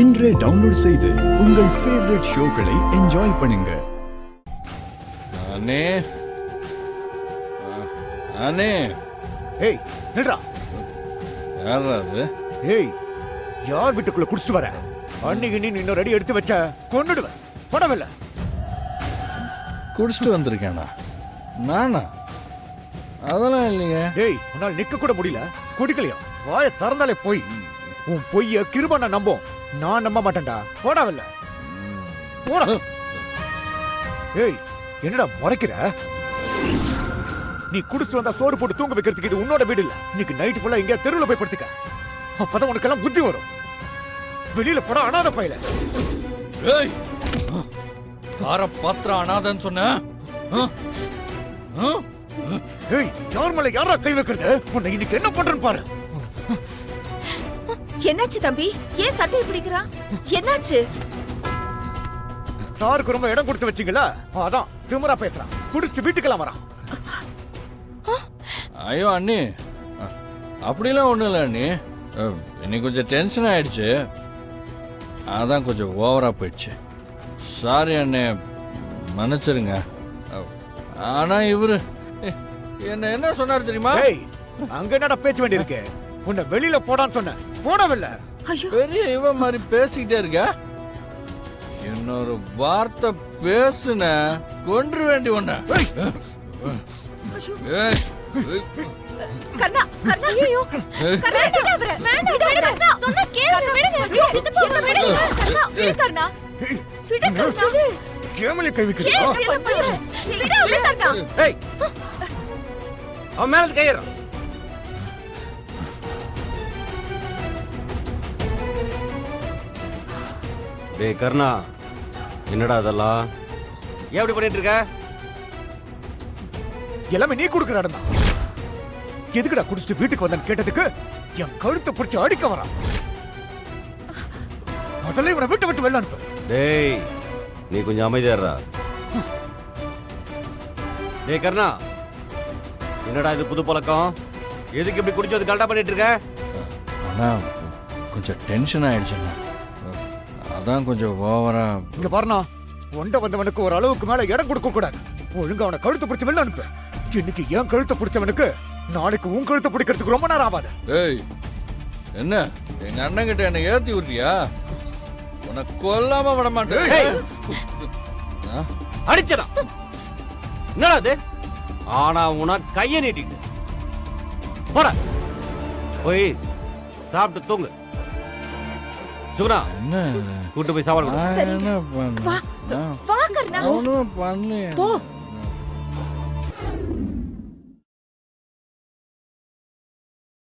இன்றே டவுன்லோட் செய்து உங்கள் ஃபேவரட் ஷோக்களை என்ஜாய் பண்ணுங்க. அண்ணே அண்ணே. ஏய் நில்றா. யாரா அது? ஏய் யார் வீட்டுக்குள்ள குடிச்சிட்டு வர? அன்னைக்கு நீ இன்னொரு அடி எடுத்து வச்ச கொன்னுடுவேன். படவில்ல குடிச்சிட்டு வந்திருக்கேனா? நானா? அதெல்லாம் இல்லைங்க. ஏய் உன்னால் நிக்க கூட முடியல. குடிக்கலையா? வாயை திறந்தாலே போய். உன் பொய்ய கிருபண்ண நம்பும், நான் நம்ப மாட்டேன்டா. போடாவில்ல போடா. ஏய் என்னடா முறைக்கிற? நீ குடிச்சிட்டு வந்தா சோறு போட்டு தூங்க வைக்கிறதுக்கு இது உன்னோட வீடு இல்ல. இன்னைக்கு நைட் ஃபுல்லா எங்கேயா தெருவில் போய் படுத்துக்க. அப்பதான் உனக்கெல்லாம் புத்தி வரும். வெளியில போட அனாத பையல. ஏய் யார பாத்திரம் அனாதன்னு சொன்ன? ஏய் யார் மேல யாரா கை வைக்கிறது? உன்னை இன்னைக்கு என்ன பண்றேன்னு பாரு. என்னாச்சு தம்பி? ஏன் சட்டையை பிடிக்கிறான்? என்னாச்சு? சாருக்கு ரொம்ப இடம் கொடுத்து வச்சீங்களா? அதான் திமிரா பேசுறான். குடிச்சிட்டு வீட்டுக்கெல்லாம் வரான். ஐயோ அண்ணி, அப்படிலாம் ஒன்றும் இல்லை அண்ணி. இன்னைக்கு கொஞ்சம் டென்ஷன் ஆயிடுச்சு, அதான் கொஞ்சம் ஓவரா போயிடுச்சு. சாரி அண்ணே, மன்னிச்சிருங்க. ஆனா இவரு என்ன சொன்னாரு தெரியுமா? ஏய் அங்க என்னடா பேச்சு வேண்டி இருக்கு? உன்னை வெளியில போடான்னு சொன்ன, போடவில்லை. பெரிய இவ மாதிரி பேசிக்கிட்டே இருக்க. இன்னொரு வார்த்தை பேசுன கொன்று வேண்டி ஒண்ண. கண்ணா கண்ணா ஐயோ கண்ணா விடுவற வேண்டாம் கண்ணா சொன்ன கேளு விடுங்க சித்தப்பா விடுங்க கண்ணா விடு கண்ணா விடு கண்ணா கேமலி கை வைக்கிறா. விடு கண்ணா. ஏய் அவன் மேல கையற. டேய் கர்ணா, என்னடா அதெல்லாம்? ஏன் இப்படி பண்ணிட்டு இருக்க? எல்லாமே நீ கொடுக்குற இடம் தான். எதுக்குடா குடிச்சிட்டு வீட்டுக்கு வந்தேன்னு கேட்டதுக்கு என் கழுத்தை பிடிச்சு அடிக்க வரான். முதல்ல இவனை விட்டு விட்டு வெளில அனுப்பு. டேய் நீ கொஞ்சம் அமைதியாடுறா. டேய் கர்ணா, என்னடா இது புது பழக்கம்? எதுக்கு இப்படி குடிச்சு வந்து கரெக்டா பண்ணிட்டு இருக்க? ஆனா கொஞ்சம் டென்ஷன் ஆயிடுச்சுண்ணா, அதான் கொஞ்சம் ஓவரா. இங்க பாருண்ணா, ஒண்ட வந்தவனுக்கு ஒரு அளவுக்கு மேல இடம் கொடுக்க கூடாது. ஒழுங்கா அவனை கழுத்தை பிடிச்சு வெளில அனுப்பு. இன்னைக்கு ஏன் கழுத்தை பிடிச்சவனுக்கு நாளைக்கு உன் கழுத்தை பிடிக்கிறதுக்கு ரொம்ப நேரம் ஆகாது. ஏய் என்ன எங்க அண்ணன் கிட்ட என்ன ஏத்தி விடுறியா? உனக்கு கொல்லாம விட மாட்டேன். அடிச்சடா. என்னடா இது? ஆனா உனக்கு கைய நீட்டிட்டு போடா, போய் சாப்பிட்டு தூங்கு. சுகுணா என்ன கூட்டு போய் சாப்பாடு கொடு. சரி. என்ன பண்ண? வா கர்ணா ஒண்ணும் பண்ணலையே. போ.